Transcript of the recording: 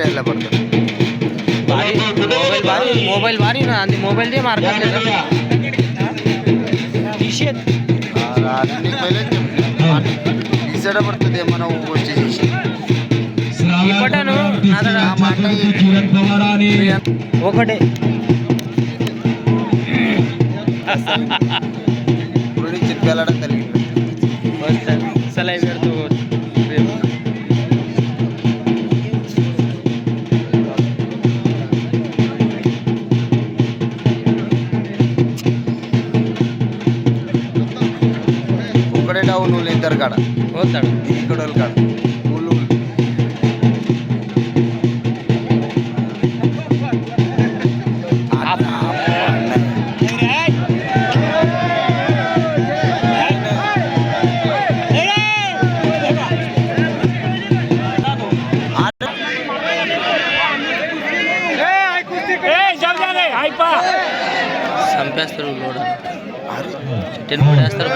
राहिला पडतो मोबाईल भारी ना आणि मोबाईल दे मार्केट दिसड पडतो ते म्हणा गोष्टी पटानो ఒకటే వెళ్ళడం కలిగింది సలై పెడుతూ ఒకటే డౌన్ ఇద్దరు కాడ పోతాడు ఇక్కడ వాళ్ళు కాడ సంపేస్తారు లోడ్ 10 పడేస్తారు